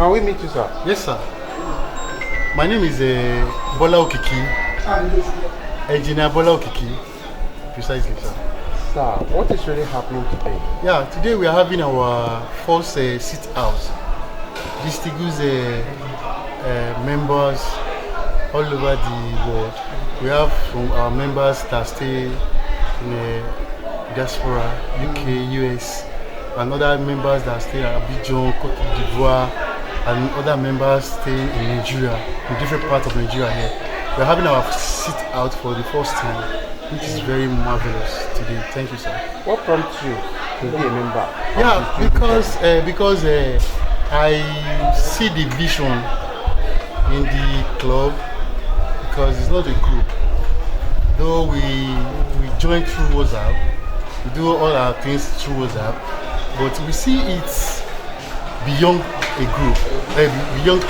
Can we meet you, sir? Yes, sir. My name is Bola Okiki. Engineer Bola Okiki, precisely, sir. Sir, what is really happening today? Yeah, today we are having our first sit-out. Distinguished members all over the world. We have from our members that stay in diaspora, UK, US, and other members that stay in Abidjan, Cote d'Ivoire, and other members stay in Nigeria, in different parts of Nigeria here. We're having our sit-out for the first time, which is very marvelous today. Thank you, sir. What prompts you to be a member? Yeah, because I see the vision in the club, because it's not a group. Though we join through WhatsApp, we do all our things through WhatsApp, but we see it's beyond a group, beyond a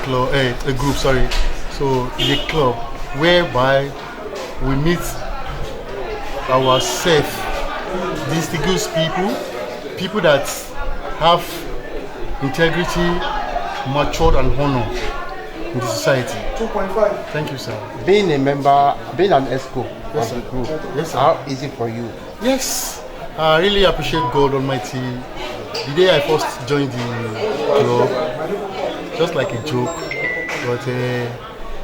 club, a group. Sorry. So it's a club whereby we meet ourselves, distinguished people that have integrity, matured, and honor in the society. 2.5. Thank you, sir. Being a member, being an ESCO Yes, of sir. the group, Yes, sir. how is it for you? Yes, I really appreciate God Almighty. The day I first joined the club, just like a joke, but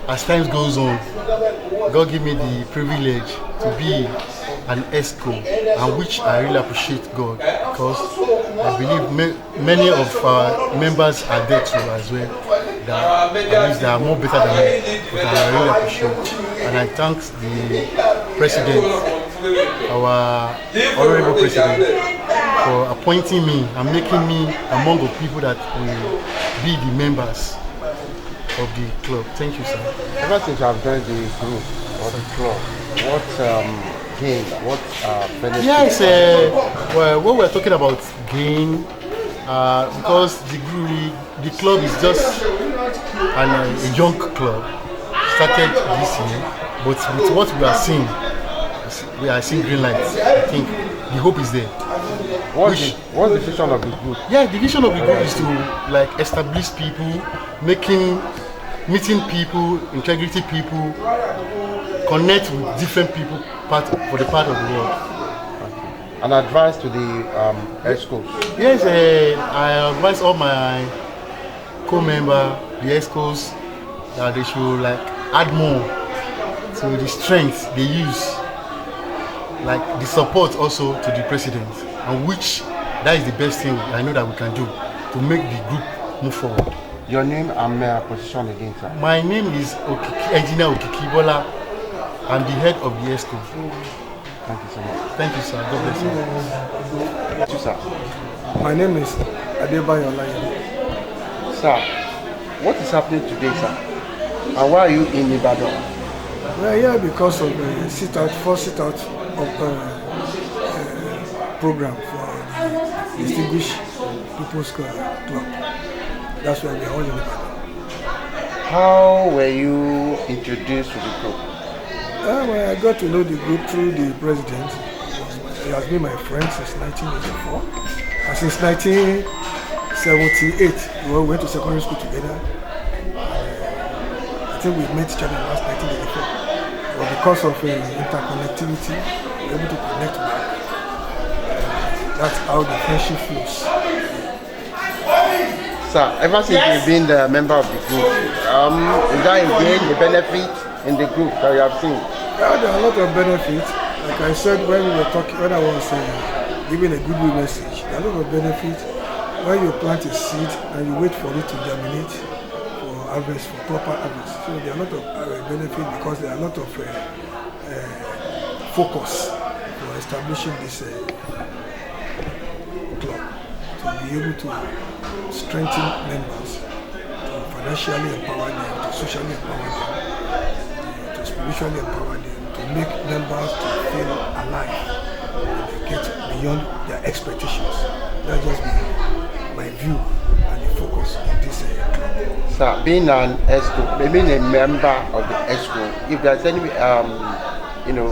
as time goes on, God gave me the privilege to be an ESCO, and which I really appreciate God, because I believe many of our members are there too as well, that at least they are more better than me, but I really appreciate. And I thank the President, our honorable President, for appointing me and making me among the people that will be the members of the club. Thank you, sir. Ever since you have joined the group or the club, what gain, what benefit? Yes, well, what we're talking about gain, because the club is just a young club, started this year, but with what we are seeing green lights. I think the hope is there. What's the vision of the group? Yeah, the vision of the group is to like establish people, meeting people, integrity people, connect with different people for the part of the world. An advice to the ESCOs? Yes, I advise all my co-members, the ESCOs, that they should like add more to the strength they use, like the support also to the president, and which that is the best thing I know that we can do to make the group move forward. Your name and position again, sir? My name is Engineer Okiki Bola. I'm the head of the ESCO. Thank you so much. Thank you, sir. God bless you. Thank you, sir. My name is Adebayo Olaye. Sir, what is happening today, sir? And why are you in Ibadan? We are here because of the first sit-out of program for the Distinguished People's Club. That's why we are all in Ibadan. How were you introduced to the group? Well, I got to know the group through the president. He has been my friend since 1984. And since 1978, we all went to secondary school together. I think we met each other last 1984. But because of interconnectivity, we were able to connect back. That's how the friendship flows. Sir, ever since you've been the member of the group, is that again the benefit in the group that you have seen? Yeah, there are a lot of benefits. Like I said when we were talking, when I was giving a goodwill message, there are a lot of benefits. When you plant a seed and you wait for it to germinate for harvest, for proper harvest. So there are a lot of benefits because there are a lot of focus for establishing this club to be able to strengthen members, to financially empower them, to socially empower them, to spiritually empower them, to make members to feel alive and get beyond their expectations. That's just my view and the focus in this club. Sir, being an ESCO, being a member of the ESCO, if there's any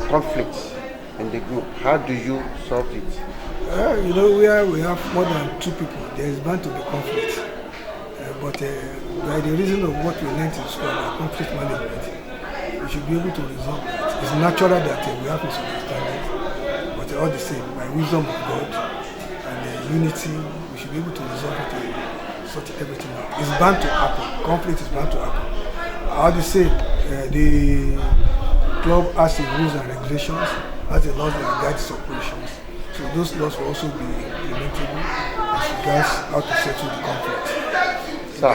conflicts in the group, how do you solve it? Where we have more than two people, there is bound to be conflict. But by the reason of what we learned in school about conflict management, we should be able to resolve it. It's natural that we have misunderstandings, but all the same, by wisdom of God and unity, we should be able to resolve it and sort everything out. It's bound to happen. Conflict is bound to happen. How do you say the club has the rules and regulations, has the laws that guide its operations. So those laws will also be implementable as regards how to settle the conflict. Sir,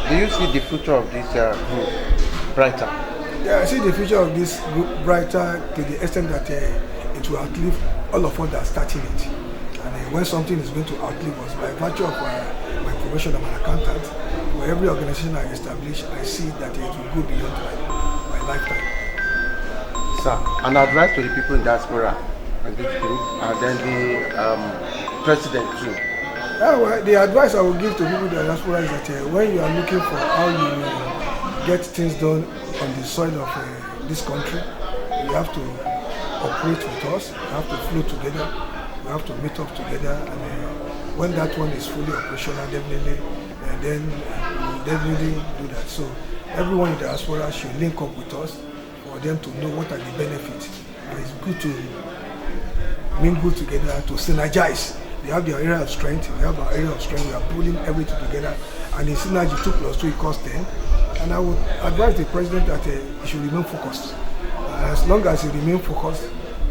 do you see the future of this group brighter? Yeah, I see the future of this group brighter to the extent that it will outlive all of us that are starting it. And when something is going to outlive us, by virtue of my profession, I'm an accountant. For every organization I establish, I see that it will go beyond my lifetime. Sir, an advice to the people in diaspora and this group, and then the president too. Well, the advice I will give to people in the diaspora is that when you are looking for how you get things done on the soil of this country, you have to operate with us, you have to flow together, you have to meet up together, and when that one is fully operational, definitely, then we'll definitely do that. So everyone in the diaspora should link up with us for them to know what are the benefits. And it's good to mingle together, to synergize. We have their area of strength, we have our area of strength, we are pulling everything together, and in synergy 2 + 2 equals 10. And I would advise the president that he should remain focused. As long as he remains focused,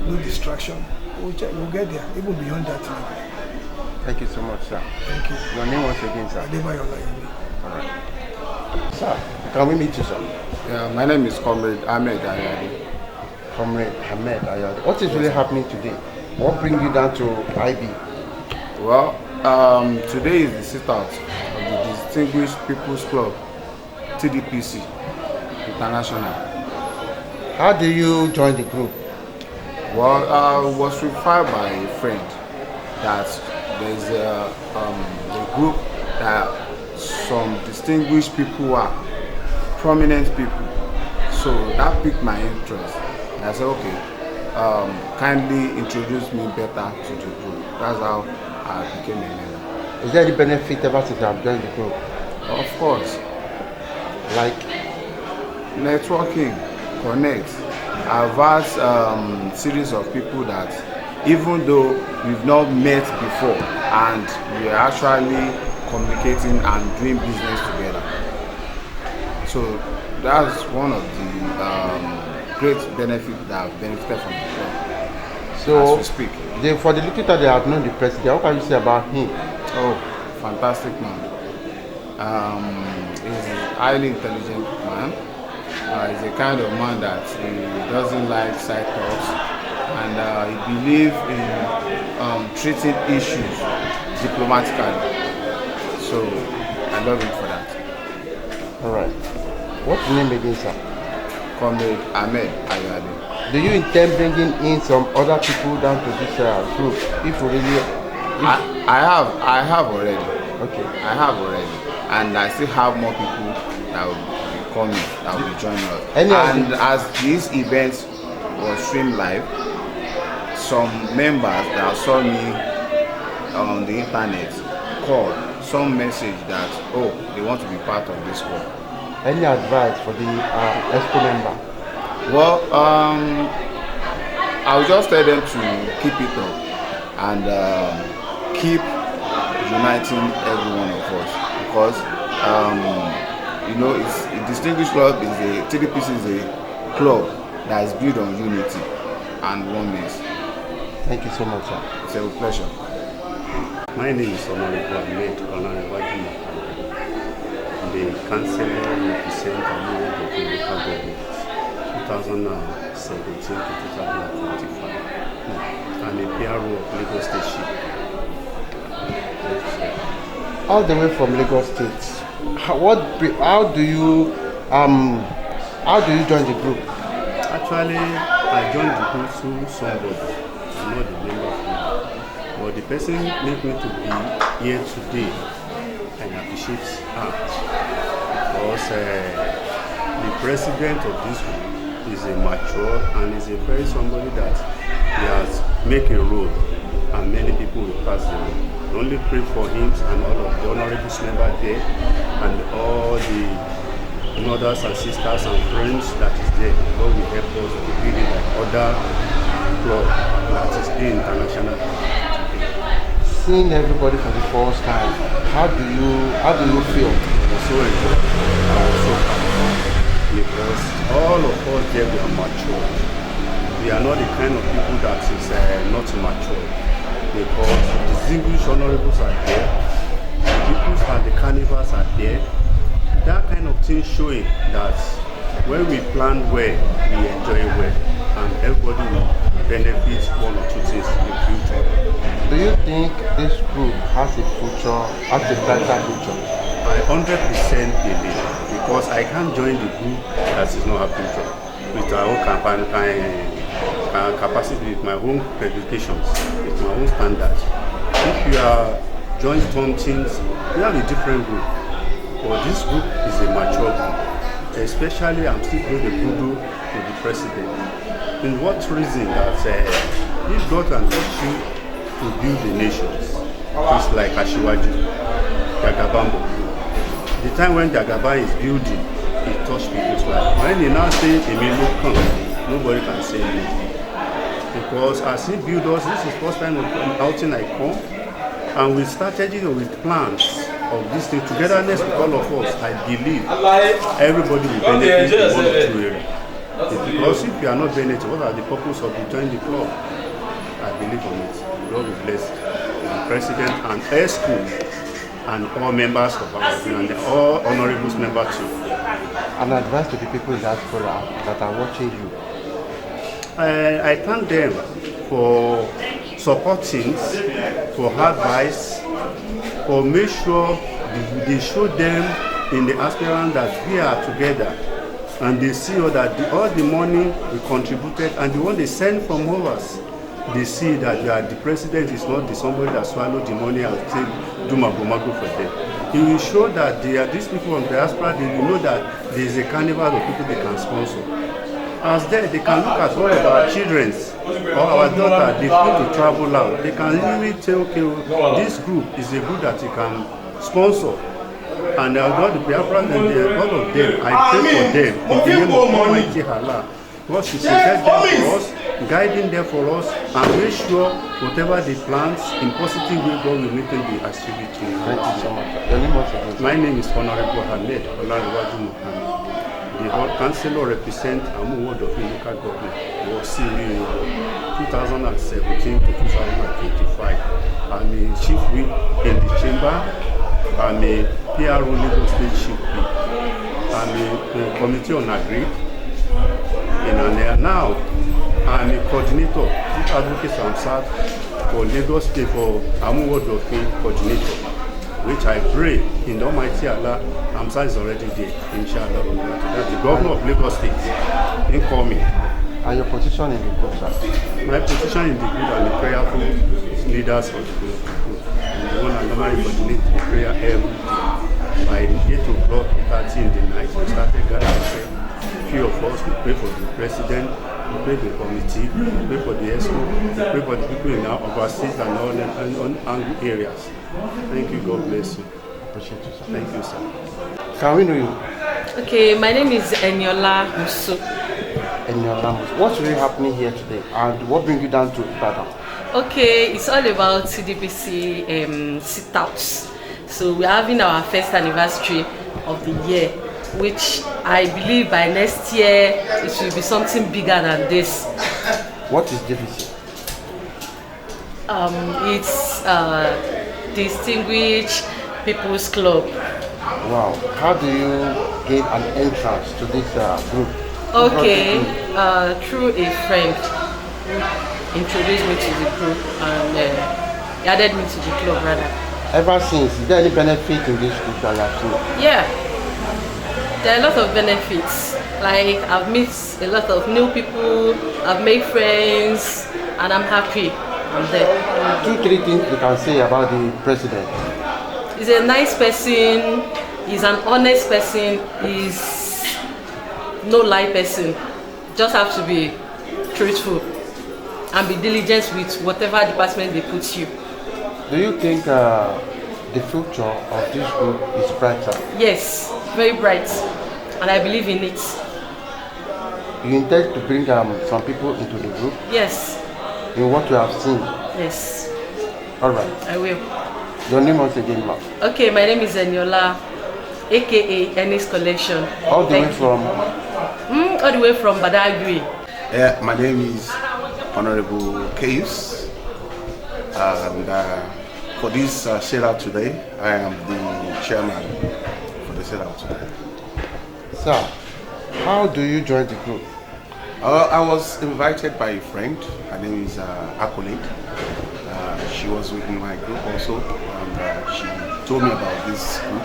no distraction, we'll get there, even beyond that level. Thank you so much, sir. Thank you. Your name once again, sir. Adebayola Yemi. All right. Sir, can we meet you, sir? Yeah, my name is Comrade Ahmed Ayade. Comrade Ahmed Ayade. What is really happening today? What brings you down to IB? Well, today is the sit-out of the Distinguished People's Club, TDPC International. How do you join the group? Well, I was referred by a friend that there's a group that some distinguished people are, prominent people. So that piqued my interest. And I said, okay, kindly introduce me better to the group. That's how I became a member. Is there any benefit ever since I've joined the group? Of course, Like, networking, connect. I've had series of people that even though we've not met before and we're actually communicating and doing business together. So that's one of the great benefits that I've benefited from the club. so As we speak. for the little that they have known the president, what can you say about him? Oh, fantastic man. He's a highly intelligent man. He's the kind of man that he doesn't like side talks, and he believes in treating issues diplomatically. So I love him for that. All right. What's the name again, sir? Comrade Ahmed Ayade. Do you intend bringing in some other people down to this group? If we really, I have already. okay. I have already, and I still have more people that will be coming, that will be joining us. And as this event was streamed live, some members that saw me on the internet called some message that, oh, they want to be part of this club. Any advice for the ESCO member? Well, I'll just tell them to keep it up and keep uniting every one of us, because it's a distinguished club. TDPC is a club that is built on unity and oneness. Thank you so much, sir. It's a pleasure. My name is Honorable Ahmed Olanrewaju, the councillor representing the local government 2017 to 2025, and the PRO of Lagos State Ship. All the way from Lagos State. How do you join the group? Actually, I joined the group through somebody, I'm not the member of it. But the person made me to be here today, and I appreciate her, because the president of this group is a mature and is a very somebody that he has made a role and many people will pass the way. We only pray for him and all of the honorable members there and all the mothers and sisters and friends that is there. God will help us to build it like other club that is the international. Seeing everybody for the first time, how do you feel? I was so enjoyed. I was so happy because all of us there we are mature. We are not the kind of people that is not mature because the distinguished honorables are there, the people at the carnivals are there. That kind of thing showing that when we plan well, we enjoy well, and everybody will benefit one or two things in the future. Do you think this group has a future, has a brighter future? I 100% believe because I can't join the group that is not a future with our own capacity, with my own qualifications, with my own standards. If you are joining something, we have a different group. But this group is a mature group. Especially, I'm still going to kudo to the president. In what reason that if God can touch you to build the nations, it's like Ashiwaju, Jagabambo. The time when Jagaba is building, it touched people's life. When he now say Emilio come, nobody can say anything. Because as he built us, this is the first time of outing I come, and we started with plans of this thing, togetherness with all of us. I believe everybody will benefit in one or two areas. Because if you are not benefiting, what are the purpose of joining the club? I believe on it. God will bless the president and air school and all members of our group and all honorables members too. An advice to the people in diaspora that are watching you. I thank them for supporting, for advice, for make sure they show them in the aspirant that we are together, and they see all the money we contributed and the one they send from us, they see that the president is not somebody that swallowed the money and say do mago for them. He will show that these people from diaspora, they will know that there is a carnival of people they can sponsor. As they can look at one of our children or our daughter, they need to travel out. They can really say, okay, this group is a group that you can sponsor. And all the Biafran and all of them, I pray for them in the name of Almighty Allah. God should protect them for us, guiding them for us, and make sure whatever they plant in positive way, God will make them be achieved. Thank you so much. Your name was My name is Honorable Hamid Olariwaju Muhammad. The councillor represents Amu Ward of local government. Was 2017 to 2025. I'm a chief whip in the chamber. I'm a PRO Lagos State chief whip. I'm a committee on agri. And now I'm a coordinator, chief advocate Samsat for Lagos State for Amu Ward of coordinator, which I pray in the Almighty Allah. Amsa is already there, inshallah. That's the governor of Lagos State, incoming. And your position in the group, sir? My position in the group and the prayerful leaders of the group. I'm the one that normally coordinates the prayer every day. By 8 o'clock, 30 in the night, we started gathering prayer. Few of us, we pray for the president, we pray for the committee, we pray for the ESCO, we pray for the people in our overseas and all the angry areas. Thank you, God bless you. Appreciate you, sir. Thank you, sir. Can we know you? Okay, my name is Eniola Musu. Eniola Musu. What's really happening here today, and what brings you down to Ibadan? Okay, it's all about CDBC sit-outs. So we're having our first anniversary of the year, which I believe by next year it will be something bigger than this. What is DBC? It's Distinguished People's Club. Wow. How do you gain an entrance to this group? Okay, through a friend who introduced me to the group and he added me to the club rather. Ever since, is there any benefit in this group that you have seen? Yeah, there are a lot of benefits. Like I've met a lot of new people, I've made friends, and I'm happy. I'm there. 2-3 things you can say about the president. He's a nice person, he's an honest person, he's no lie person. Just have to be truthful. and be diligent with whatever department they put you. Do you think the future of this group is brighter? Yes, very bright, and I believe in it. You intend to bring some people into the group Yes, in what you have seen? yes, All right. I will. Your name once again, ma'am. Okay, my name is Eniola, aka Ennis Collection. All the way Thank you. from. All the way from Badagry. My name is Honorable Caius, and for this set-out today, I am the chairman for the set-out today. Sir, how do you join the group? I was invited by a friend. Her name is Accolade. She was within my group also, and she told me about this group,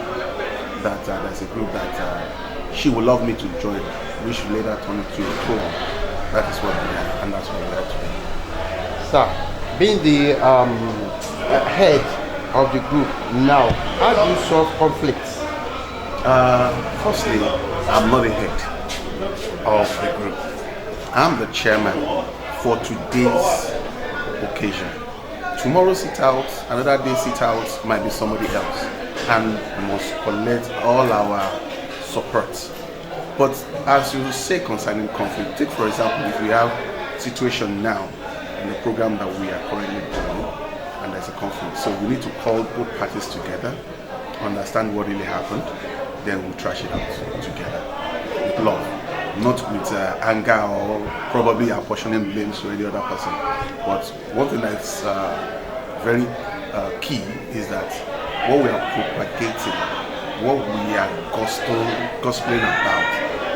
that there's a group that she would love me to join, which later turned into a program. That is what we are, and that's what we are today. Sir, being the head of the group now, how do you solve conflicts? Firstly, I'm not the head of the group. I'm the chairman for today's occasion. Tomorrow's sit out, another day sit out might be somebody else, and we must collect all our support. But as you say concerning conflict, take for example, if we have situation now in the program that we are currently doing, and there's a conflict, so we need to call both parties together, understand what really happened, then we'll trash it out together with love, not with anger or probably apportioning blames to any other person. But one thing that's very key is that what we are propagating, what we are gospeling about,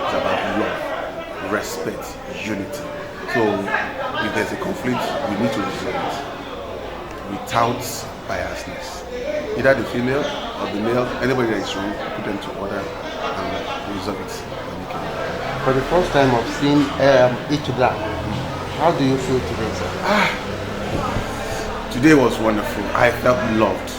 is about love, respect, unity. So if there's a conflict, we need to resolve it without biasness. Either the female or the male, anybody that is wrong, put them to order and resolve it. For the first time of seeing each other, how do you feel today, sir? Today was wonderful. I felt loved.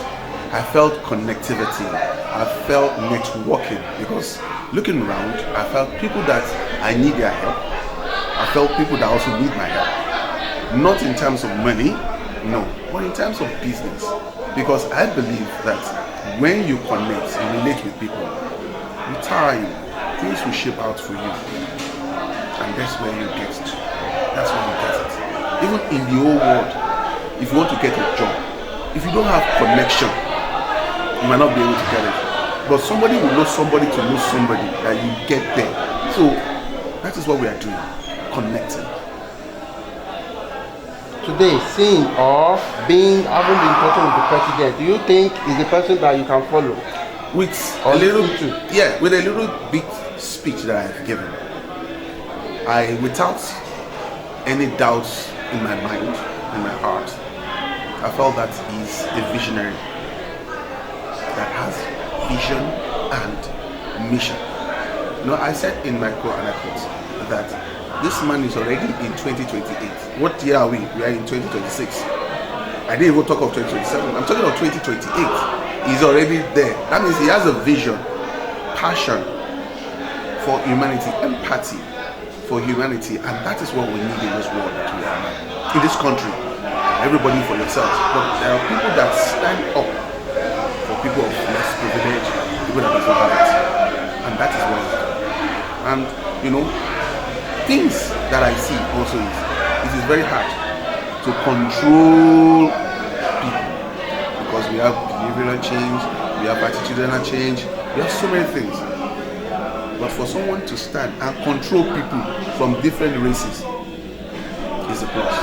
I felt connectivity. I felt networking, because looking around, I felt people that I need their help. I felt people that also need my help. Not in terms of money, no, but in terms of business. Because I believe that when you connect and relate with people, with time, things will shape out for you. And that's where you get it. That's where you get it. Even in the whole world, if you want to get a job, if you don't have connection, you might not be able to get it. But somebody will know somebody to know somebody that you get there. So that is what we are doing, connecting. Today, seeing or having the interaction with the president, do you think is the person that you can follow? With Or a little, listen to? yeah, with a little bit speech that I have given, without any doubts in my mind, in my heart, I felt that he's a visionary that has vision and mission. You know, I said in my quote, and I quote, that this man is already in 2028. What year are we? We are in 2026. I didn't even talk of 2027. I'm talking of 2028. He's already there. That means he has a vision, passion for humanity, empathy for humanity, and that is what we need in this world that we are now. In this country, everybody for yourselves. But there are people that stand up for people of less privilege, people that don't have it, and that is what it's done. And you know, things that I see also is it is very hard to control people, because we have behavioral change, we have attitudinal change, we have so many things. But for someone to stand and control people from different races is a plus.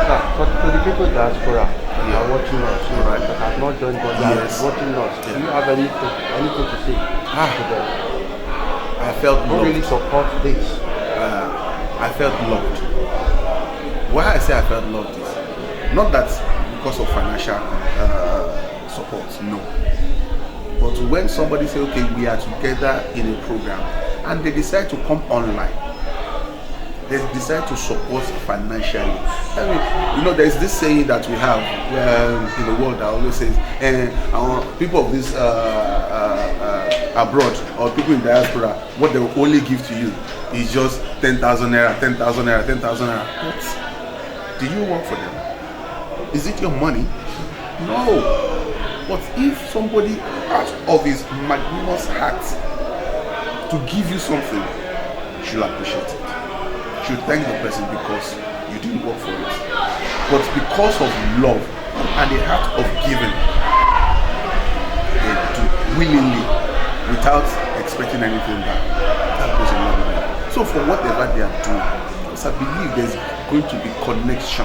Sir, for the people in diaspora are watching us, Right. that have not joined us, that Yes. are watching us, do you have anything to say to them? I felt Who really loved. support this? I felt loved. Why I say I felt loved is not that because of financial support, no. But when somebody say, okay, we are together in a program, and they decide to come online, they decide to support financially. I mean, you know, there's this saying that we have in the world that always says, our people of this abroad or people in diaspora, what they will only give to you is just 10,000 naira, 10,000 naira, 10,000 naira. But Do you work for them? Is it your money? No. But if somebody out of his magnanimous heart to give you something, you should appreciate it. You should thank the person because you didn't work for it. But because of love and the heart of giving, they do willingly without expecting anything back. That goes a long way. So for whatever they are doing, because I believe there's going to be connection.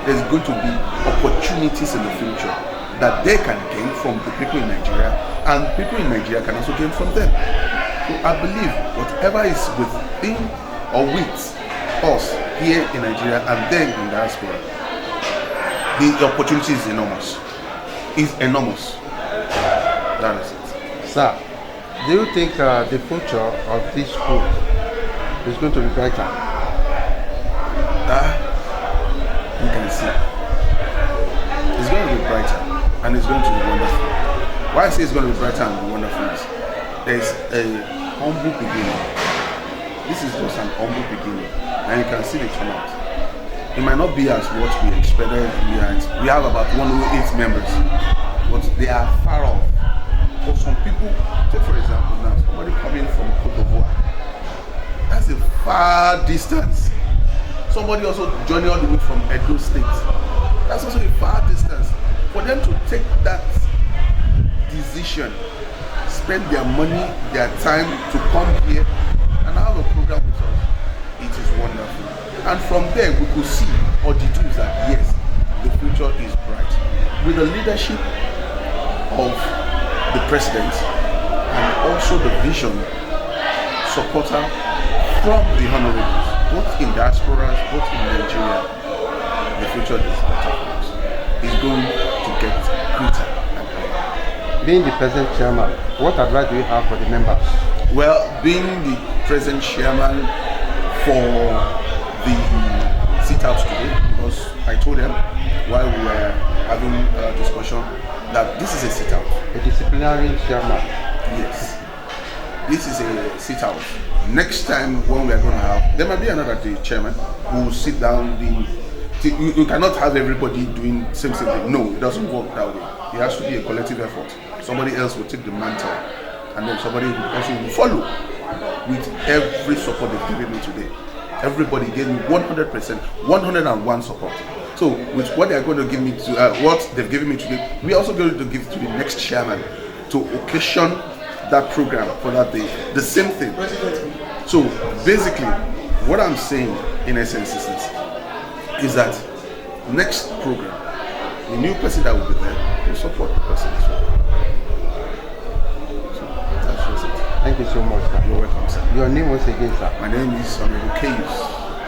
There's going to be opportunities in the future that they can gain from the people in Nigeria, and people in Nigeria can also gain from them. So I believe whatever is within or with us here in Nigeria and then in diaspora, the opportunity is enormous. It's enormous. That is it. Sir, do you think the future of this school is going to be brighter? You can see. It's going to be brighter and it's going to be wonderful. Why I say it's going to be brighter and be wonderful is there's a humble beginning. This is just an humble beginning and you can see the turnout. It might not be as what we expected. We have about 108 members, but they are far off. For some people, take for example now, somebody coming from Cote d'Ivoire, that's a far distance. Somebody also joining all the way from Edo State, that's also a far distance. For them to take that decision, spend their money, their time to come here and have a program with us, it is wonderful. And from there we could see or deduce that yes, the future is bright. With the leadership of the president and also the vision supporter from the honorables, both in diasporas, both in Nigeria, the future is better for us. It's going to get greater and higher. Being the present chairman, what advice do you have for the members? Well, being the present chairman for the sit-outs today, because I told them while we were having a discussion that this is a sit-out. A disciplinary chairman. Yes. This is a sit-out. Next time when we are going to have, there might be another day chairman who will sit down. You cannot have everybody doing same thing. No, it doesn't work that way. It has to be a collective effort. Somebody else will take the mantle and then somebody will also follow with every support they've given me today. Everybody gave me 100%, 101 support. So with what they are going to give me to what they've given me today, we are also going to give to the next chairman to occasion that program for that day. The same thing. So basically, what I'm saying in essence is that next program, the new person that will be there will support the person as well. So that's just it. Thank you so much, sir. You're welcome, sir. Your name once again, sir. My name is Honorable Keyes,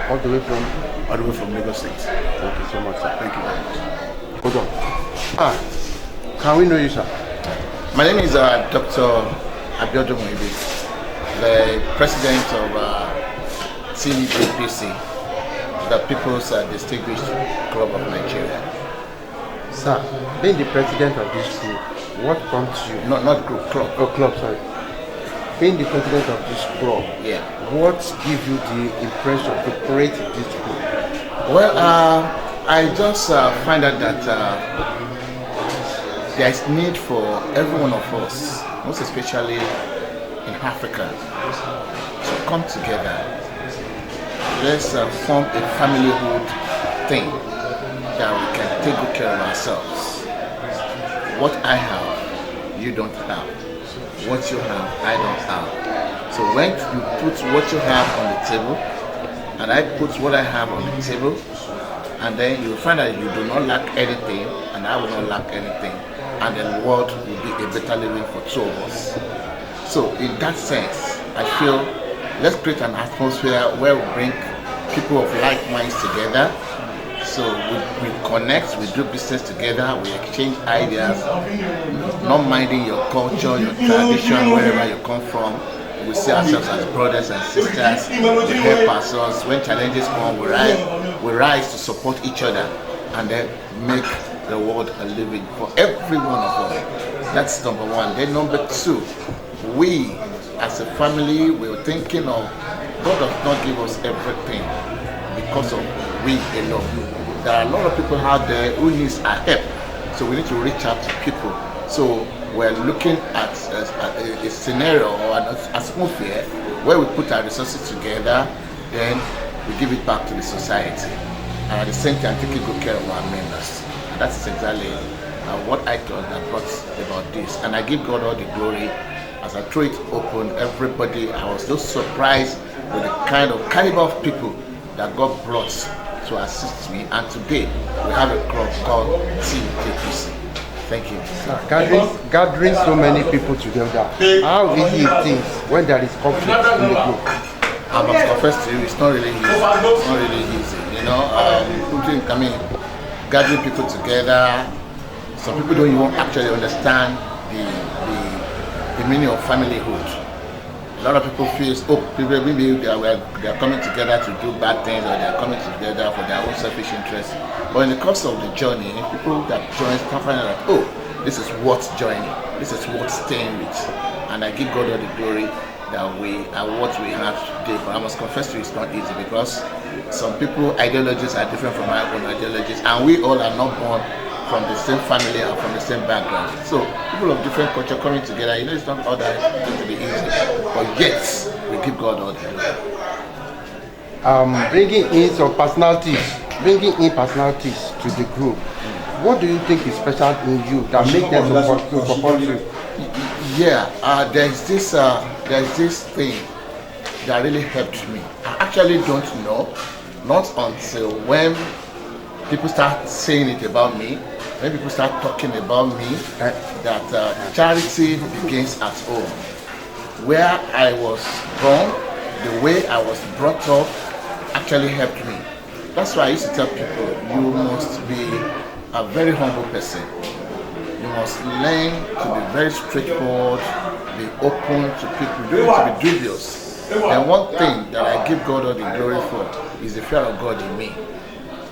All the way from? all the way from Lagos State. Thank you so much, sir. Thank you very much. Hold on. Can we know you, sir? My name is Dr. Abiodun Moibe, the president of CDPC, the People's Distinguished Club of Nigeria. Sir, being the president of this group, what prompts you? Not group, club. Oh, club, sorry. Being the president of this club, Yeah. what gives you the impression to create this group? Well, I just find out that there is need for every one of us, most especially in Africa, to come together. Let's form a familyhood thing that we can take good care of ourselves. What I have, you don't have. What you have, I don't have. So when you put what you have on the table, and I put what I have on the table, and then you find that you do not lack anything, and I will not lack anything, and the world will be a better living for two of us. So in that sense, I feel let's create an atmosphere where we bring people of like minds together. So we connect, we do business together, we exchange ideas, not minding your culture, your tradition, wherever you come from. We see ourselves as brothers and sisters. We help ourselves. When challenges come, we rise to support each other and then make the world a living for every one of us. That's number one. Then number two, we as a family, we're thinking of God does not give us everything because of we alone. there are a lot of people out there who needs our help. So we need to reach out to people. So we're looking at a scenario or an atmosphere where we put our resources together, then we give it back to the society, and at the same time taking good care of our members. And that's exactly what I thought that brought about this. And I give God all the glory. As I threw it open, everybody, I was so surprised with the kind of caliber of people that God brought to assist me. And today we have a club called TJPC. Thank you. Gathering so many people together, how easy it is when there is conflict in the group? I must confess to you, it's not really easy. It's not really easy. You know, gathering people together. Some people don't even actually understand the meaning of familyhood. A lot of people feel, maybe they are coming together to do bad things, or they are coming together for their own selfish interests. But in the course of the journey, people that join start finding out, oh, this is worth joining, this is worth staying with. And I give God all the glory that we are what we have today. But I must confess to you, it's not easy, because some people ideologies are different from my own ideologies, and we all are not born from the same family and from the same background. So people of different culture coming together, you know, it's not all that going to be easy. But yet, we give God all the glory. Bringing in personalities to the group. What do you think is special in you that makes them support you? Yeah, there's this thing that really helped me. I actually don't know, not until when people start saying it about me, when people start talking about me, that charity begins at home. Where I was born, the way I was brought up actually helped me. That's why I used to tell people, you must be a very humble person. You must learn to be very straightforward, be open to people, you don't have to be dubious. And one thing that I give God all the glory for is the fear of God in me.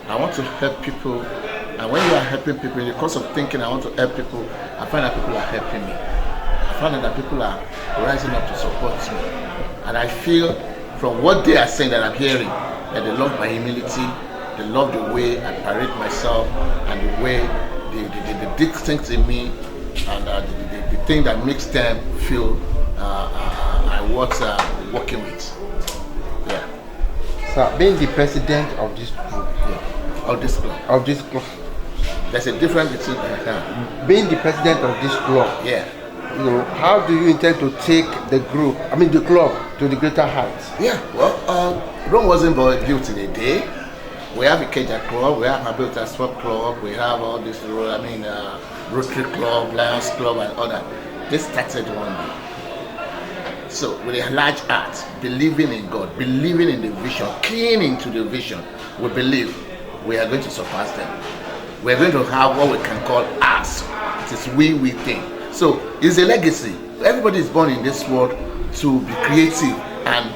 I want to help people, and when you are helping people, in the course of thinking I want to help people, I find that people are helping me. I find that people are rising up to support me. And I feel from what they are saying that I'm hearing, that they love my humility, they love the way I parade myself, and the way they dig things in me, and the thing that makes them feel I was working with. Yeah. So, being the president of this group, Of this club. There's a difference between being the president of this club. Yeah. You know, how do you intend to take the club to the greater heights? Yeah. Well, Rome wasn't built in a day. We have a Ikeja club, we have Abeokuta Sport Club, we have all this, Rotary Club, Lions Club, and other. This started one day. So, with a large heart, believing in God, believing in the vision, keying into the vision, we believe we are going to surpass them. We are going to have what we can call us. It is we think. So, it's a legacy. Everybody is born in this world to be creative and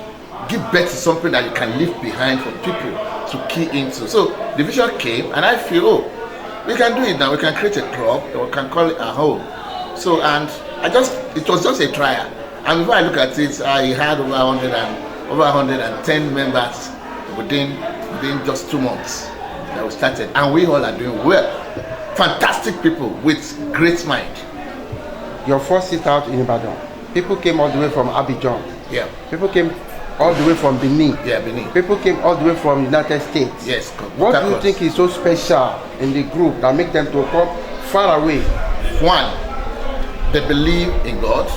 give birth to something that you can leave behind for people to key into. So, the vision came, and I feel, we can do it now. We can create a club, or we can call it a home. So, and it was just a trial. And before I look at it, I had over 110 members within just 2 months that we started, and we all are doing well. Fantastic people with great mind. Your first sit out in Ibadan, people came all the way from Abidjan. Yeah. People came all the way from Benin. Yeah, Benin. People came all the way from United States. Yes. What do you think is so special in the group that make them to come far away? One, they believe in God.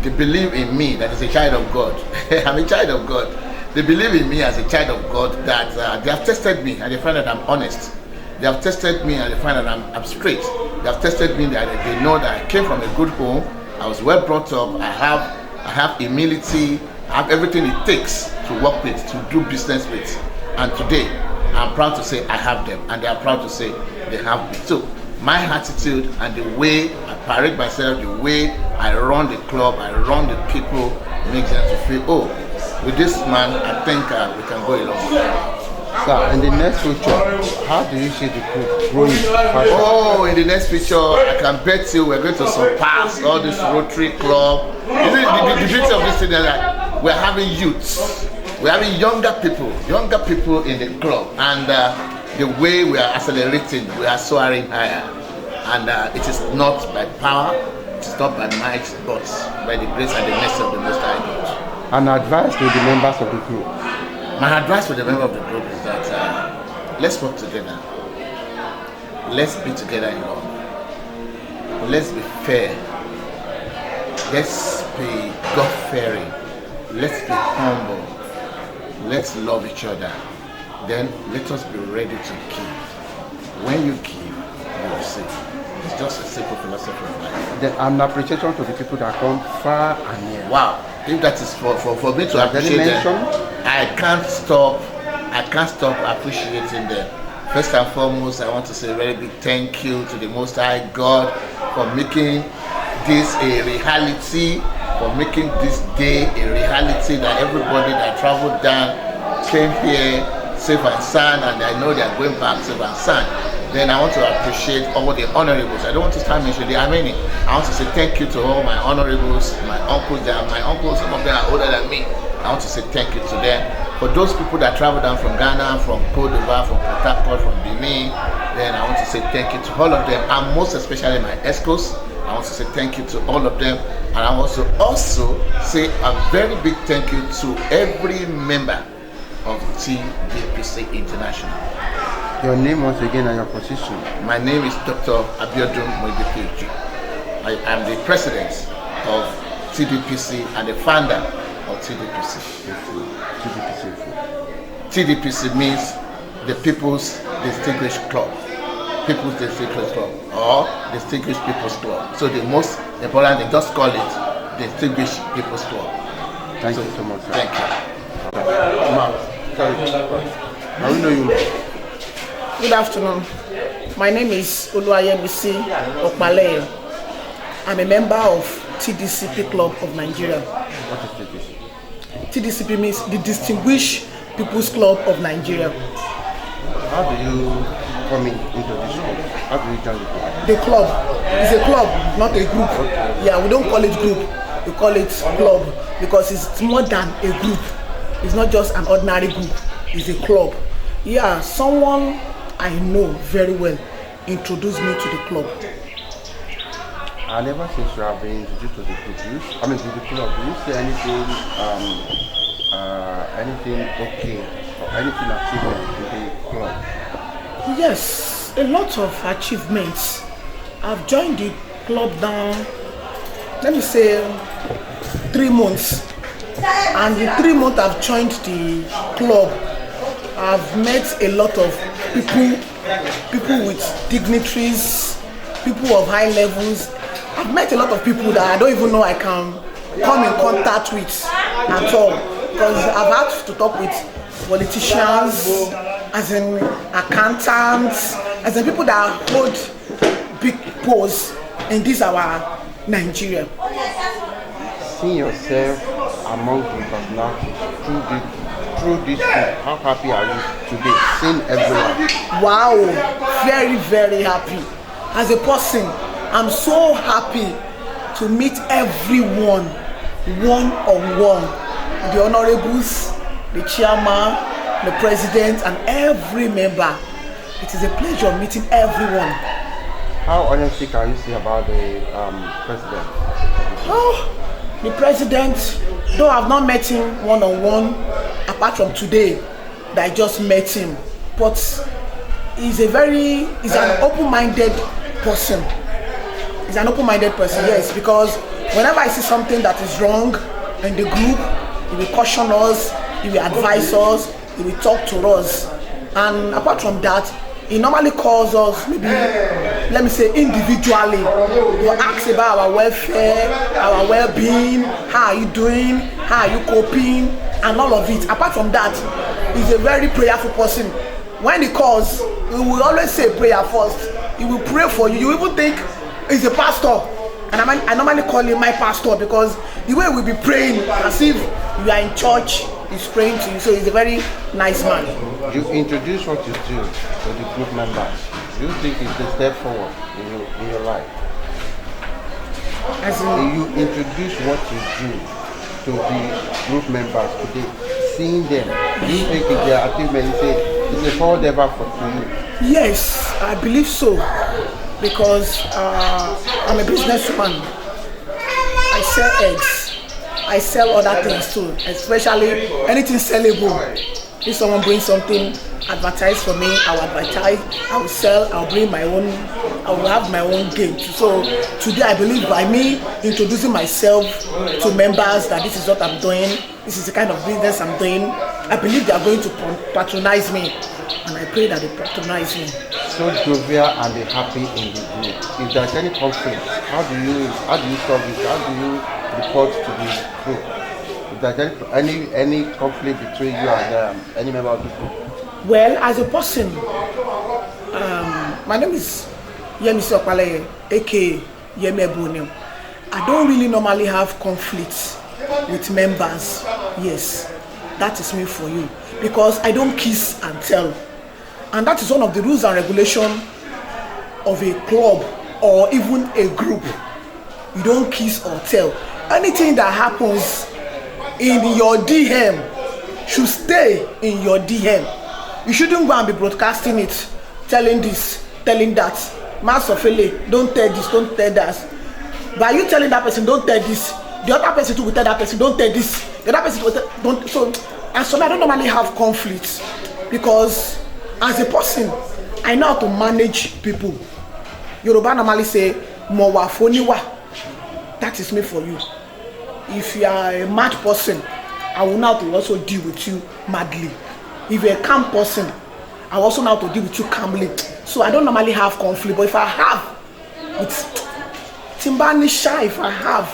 They believe in me, that is a child of God. I'm a child of God. They believe in me as a child of God, that they have tested me and they find that I'm honest. They have tested me and they find that I'm straight. They have tested me that they know that I came from a good home. I was well brought up. I have humility. I have everything it takes to work with, to do business with. And today, I'm proud to say I have them, and they are proud to say they have me. So, my attitude and the way I parade myself, the way I run the club, I run the people, makes them to feel, with this man, I think we can go a long way. Sir, in the next future, how do you see the group growing? In the next future, I can bet you we're going to surpass all this Rotary Club. The beauty of this thing is that we're having youths, we're having younger people in the club, and the way we are accelerating, we are soaring higher. And it is not by power, it is not by might, but by the grace and the mercy of the Most High God. An advice to the members of the group. My advice for the member of the group is that let's work together. Let's be together in love. Let's be fair. Let's be God-fearing. Let's be humble. Let's love each other. Then let us be ready to give. When you give, you will receive. It's just a simple philosophy of life. Then an appreciation to the people that come far and near. Wow. If that is for me to appreciate them, I can't stop appreciating them. First and foremost, I want to say a very big thank you to the Most High God for making this a reality, for making this day a reality, that everybody that traveled down came here safe and sound, and I know they are going back safe and sound. Then I want to appreciate all the honorables. I don't want to start mentioning, there are many. I want to say thank you to all my honorables, my uncles, some of them are older than me. I want to say thank you to them. For those people that travel down from Ghana, from Côte d'Ivoire, from Port Harcourt, from Benin, then I want to say thank you to all of them, and most especially my ESCOs. I want to say thank you to all of them, and I want to also say a very big thank you to every member of TDPC International. Your name once again and your position. My name is Dr. Abiodun Moibe PhD. I am the president of TDPC and the founder of TDPC. TDPC means the People's Distinguished Club. People's Distinguished Club or Distinguished People's Club. So the most important thing, just call it Distinguished People's Club. Thank you so much, sir. Thank you. Sorry. How do you know? Good afternoon. My name is Oluwayemisi Okpaleyo. I'm a member of TDCP Club of Nigeria. What is TDCP? TDCP means the Distinguished People's Club of Nigeria. How do you come into this club? How do you join the club? The club is a club, not a group. Yeah, we don't call it group. We call it club because it's more than a group. It's not just an ordinary group. It's a club. Yeah, someone I know very well introduced me to the club. And ever since you have been introduced to the group, to the club, do you see anything okay or anything achievement in the club? Yes, a lot of achievements. I've joined the club now, let me say 3 months. And in 3 months I've joined the club. I've met a lot of people with dignitaries, people of high levels. I've met a lot of people that I don't even know I can come in contact with at all, because I've had to talk with politicians, as in accountants, as in people that hold big posts in this our Nigeria. Seeing yourself among the personalities through this group, how happy are you today seeing everyone? Wow, very, very happy. As a person, I'm so happy to meet everyone one-on-one. The honorables, the chairman, the president, and every member. It is a pleasure meeting everyone. How honestly can you say about the president? Oh, the president, though I've not met him one-on-one, apart from today that I just met him, but he's an open-minded person. He's an open-minded person, yes, because whenever I see something that is wrong in the group, he will caution us, he will advise us, he will talk to us. And apart from that, he normally calls us, maybe, let me say, individually. He will ask about our welfare, our well-being, how are you doing, how are you coping, and all of it. Apart from that, he's a very prayerful person. When he calls, he will always say prayer first. He will pray for you. You even think he's a pastor. And I normally call him my pastor, because the way we'll be praying, as if you are in church, he's praying to you. So he's a very nice man. You introduce what you do to the group members. Do you think it's a step forward in your life? As in, you introduce what you do to the group members today, seeing them, do you think it's their achievement? You say Is it forward ever for you? Yes, I believe so, because I'm a businessman. I sell eggs. I sell other things too, especially anything sellable. If someone brings something, advertise for me, I'll advertise, I'll sell, I'll bring my own, I will have my own gain. So today I believe by me introducing myself to members that this is what I'm doing, this is the kind of business I'm doing, I believe they are going to patronize me, and I pray that they patronize me. So jovial and be happy in the group. If there's any conflict, how do you solve it? How do you report to the group? If there's any conflict between you and any member of the group? Well, as a person, my name is Yemisi Okpaleye, aka Yemi Ebony. I don't really normally have conflicts with members. Yes, that is me for you, because I don't kiss and tell, and that is one of the rules and regulations of a club or even a group. You don't kiss or tell. Anything that happens in your DM should stay in your DM. You shouldn't go and be broadcasting it, telling this, telling that. Masofele, don't tell this, don't tell that. By you telling that person, don't tell this, the other person too will tell that person, don't tell this. The other person will tell, don't. So, and so I don't normally have conflicts, because as a person, I know how to manage people. Yoruba normally say, "Mowa foniwa." That is me for you. If you are a mad person, I will know how to also deal with you madly. If you're a calm person, I also know how to deal with you calmly. So I don't normally have conflict, but if I have, it's Timbanisha, if I have,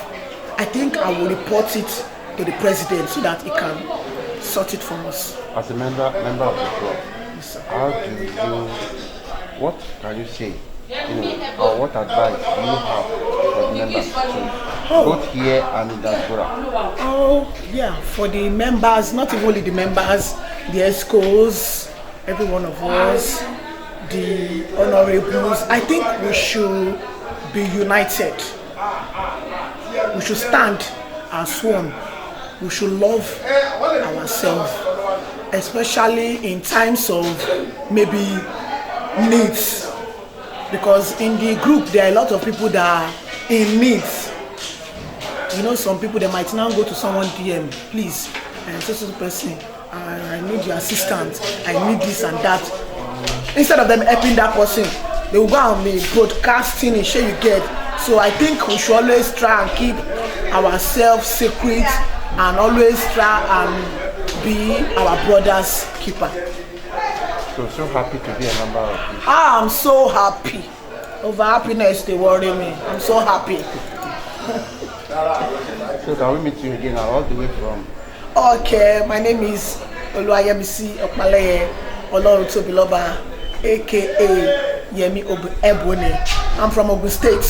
I think I will report it to the president so that he can sort it for us. As a member of the club, how do you, what can you say, or what advice do you have for the members, both here and in diaspora? Oh yeah, for the members, not even only the members, the ESCOs, every one of us, the honorables, I think we should be united. We should stand as one. We should love ourselves, especially in times of maybe needs, because in the group there are a lot of people that are in needs. You know, some people, they might now go to someone DM, please, and so person, I need your assistance, I need this and that. Instead of them helping that person, they will go and be broadcasting and share you get. So I think we should always try and keep ourselves secret and always try and be our brother's keeper. So happy to be a member of this. I'm so happy. Over happiness, they worry me. I'm so happy. So can we meet you again all the way from? Okay, my name is Yemisi Okpaleye Olorutobiloba, aka Yemi Ebony. I'm from Ogun State.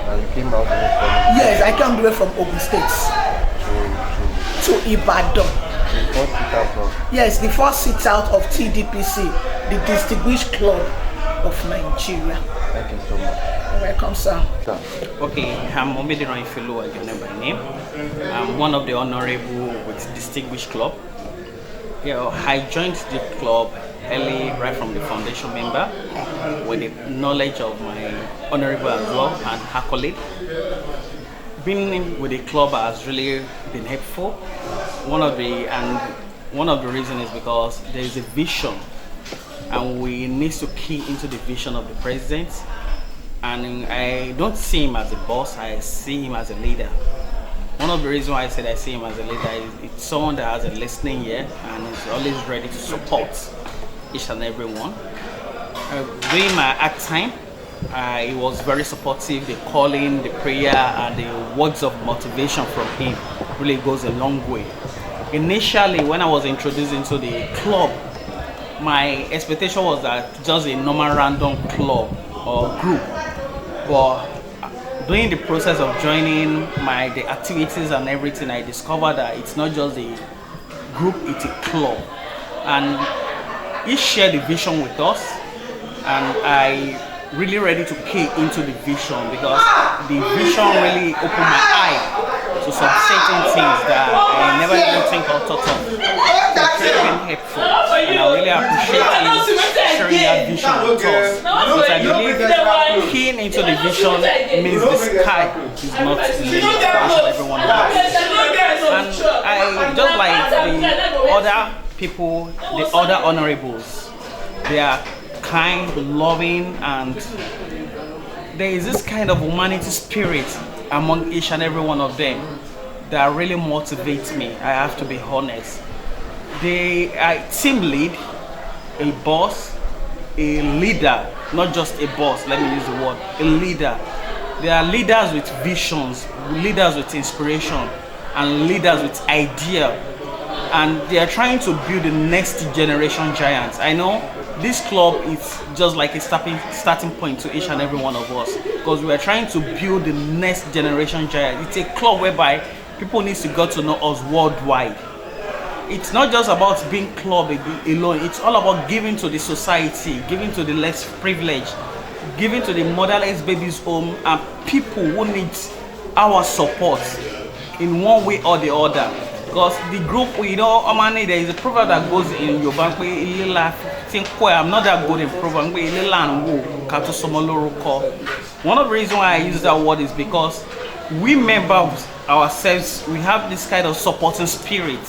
And you came out from? Yes, I came all the way from Ogun State to Ibadan. The first sit out of? Yes, the first sit out of TDPC, the Distinguished Club of Nigeria. Thank you so much. You're welcome, sir. Okay, I'm Omediran Ifelu again by name. I'm one of the honorable with Distinguished Club. Yeah, I joined the club early, right from the foundation member, with the knowledge of my honorable as well and accolade. Being with the club has really been helpful. One of the reasons is because there is a vision, and we need to key into the vision of the president. And I don't see him as a boss, I see him as a leader. One of the reasons why I said I see him as a leader is it's someone that has a listening ear and is always ready to support each and every one. During my act time, he was very supportive. The calling, the prayer, and the words of motivation from him really goes a long way. Initially, when I was introduced into the club, my expectation was that just a normal random club or group. But during the process of joining the activities and everything, I discovered that it's not just a group, it's a club. And he shared the vision with us, and I really ready to key into the vision, because the vision really opened my eye to some certain things that I never even think or thought of. It's very helpful. and I really appreciate him sharing that vision with us. Because I believe keying into the vision means the sky is not the limit for each and every one of us. And I just like the other people, the other honorables. They are kind, loving, and there is this kind of humanity spirit among each and every one of them that really motivates me. I have to be honest. They are team lead, a boss, a leader, not just a boss, let me use the word, a leader. They are leaders with visions, leaders with inspiration, and leaders with idea. And they are trying to build the next generation giants. I know this club is just like a starting point to each and every one of us, because we are trying to build the next generation giant. It's a club whereby people need to get to know us worldwide. It's not just about being club alone. It's all about giving to the society, giving to the less privileged, giving to the motherless babies home and people who need our support in one way or the other. Because the group, you know, there is a proverb that goes in Yoruba, I'm not that good in proverb. One of the reasons why I use that word is because we members ourselves, we have this kind of supporting spirit.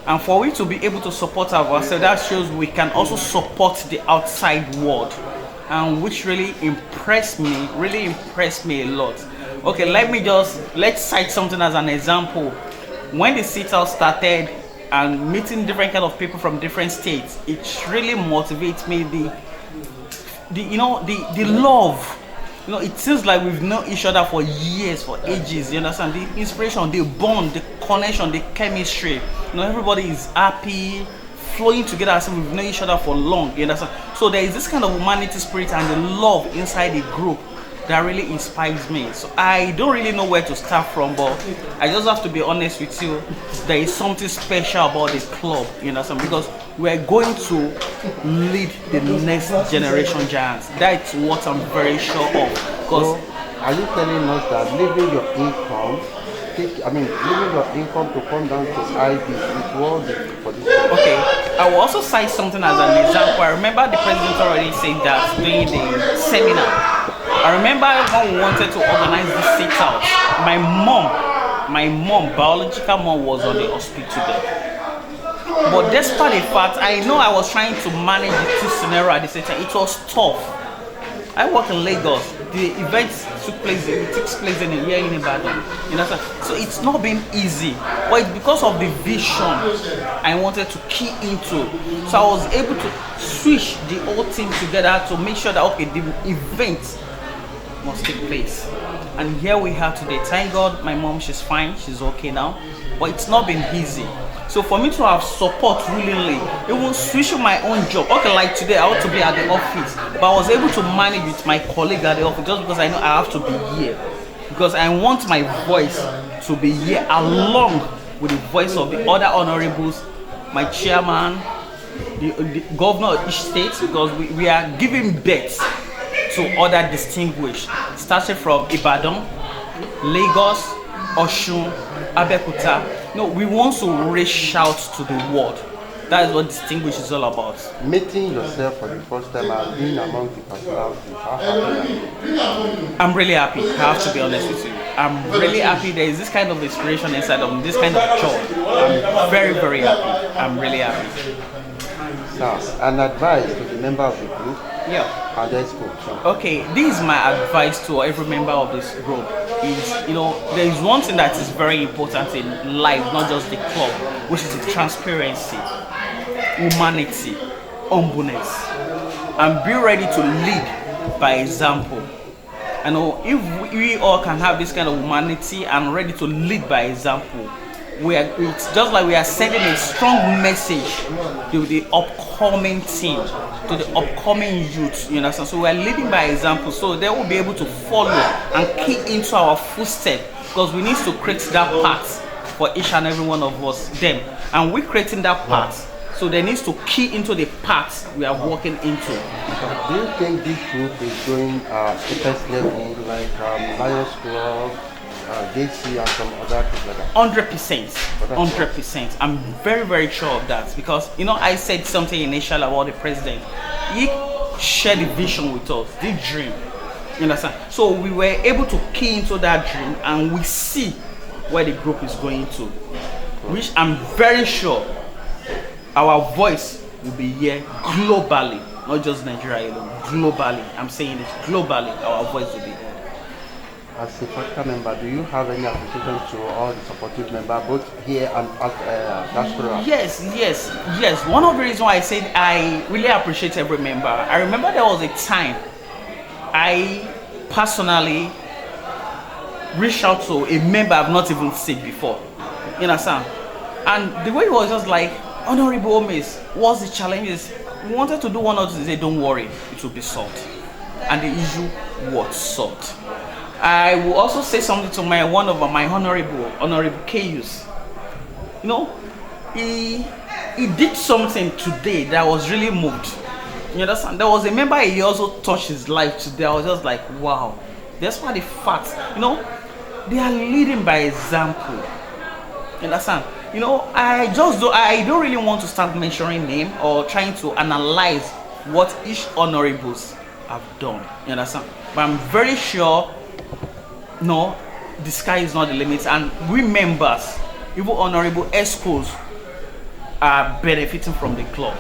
And for we to be able to support ourselves, that shows we can also support the outside world. And which really impressed me a lot. Okay, let's cite something as an example. When the sit-out started and meeting different kind of people from different states, it really motivates me, the love. You know, it seems like we've known each other for years, for ages, you understand? The inspiration, the bond, the connection, the chemistry. You know, everybody is happy, flowing together as if we've known each other for long, you understand? So there is this kind of humanity spirit and the love inside the group that really inspires me. So I don't really know where to start from, but I just have to be honest with you. There is something special about the club, you understand? Because we're going to lead the next generation giants. That's what I'm very sure of. Because are you telling us that leaving your income, leaving your income to come down to IB is worth it for this? Okay, I will also cite something as an example. I remember the president already said that during the seminar. I remember when we wanted to organize this sit-out, my mom, biological mom, was on the hospital bed. But despite the fact, I know I was trying to manage the two scenarios at the same time. It was tough. I work in Lagos. The event takes place in a year in Ibadan. You know, so it's not been easy. But it's because of the vision I wanted to key into. So I was able to switch the whole team together to make sure that, okay, the event must take place. And here we have today. Thank God my mom, she's fine, she's okay now. But it's not been easy. So for me to have support willingly, even switching my own job. Okay, like today I ought to be at the office, but I was able to manage with my colleague at the office just because I know I have to be here. Because I want my voice to be here along with the voice of the other honorables, my chairman, the governor of each state, because we are giving birth to other distinguished, starting from Ibadan, Lagos, Osun, Abeokuta. No, we want to reach out to the world. That is what Distinguished is all about. Meeting yourself for the first time and being among the personalities, how happy are you? I'm really happy, I have to be honest with you. I'm really happy. There is this kind of inspiration inside of me, this kind of joy. I'm very, very happy. I'm really happy. Now, an advice to the member of the group. Yeah. And let's go. Okay, this is my advice to every member of this group. Is, there is one thing that is very important in life, not just the club, which is the transparency, humanity, humbleness, and be ready to lead by example. I know if we all can have this kind of humanity and ready to lead by example, it's just like we are sending a strong message to the upcoming team, to the upcoming youth, you understand? So we are leading by example, so they will be able to follow and key into our footsteps, because we need to create that path for each and every one of us, them. And we're creating that path, so they need to key into the path we are walking into. Do you think this group is going Apex level, like Lions Club, JC and some other things like that? 100%. 100%. I'm very, very sure of that because, you know, I said something initially about the president. He shared the vision with us, the dream. You understand? So we were able to key into that dream and we see where the group is going to, which I'm very sure our voice will be here globally, not just Nigeria alone, globally. I'm saying it globally, our voice will be heard. As a practical member, do you have any appreciation to all the supportive members, both here and at diaspora? Yes. One of the reasons why I said I really appreciate every member. I remember there was a time I personally reached out to a member I've not even seen before. You understand? And the way it was just like, Honorable Omes, what's the challenges? We wanted to do one or two. They said, don't worry, it will be solved. And the issue was solved. I will also say something to one of my honorable KUs. You know, he did something today that was really moved. You understand? There was a member, he also touched his life today. I was just like, wow. That's why the facts, you know, they are leading by example. You understand? You know, I don't really want to start mentioning name or trying to analyze what each honorables have done. You understand? But I'm very sure, no, the sky is not the limit, and we members, even honorable ESCOs, are benefiting from the club.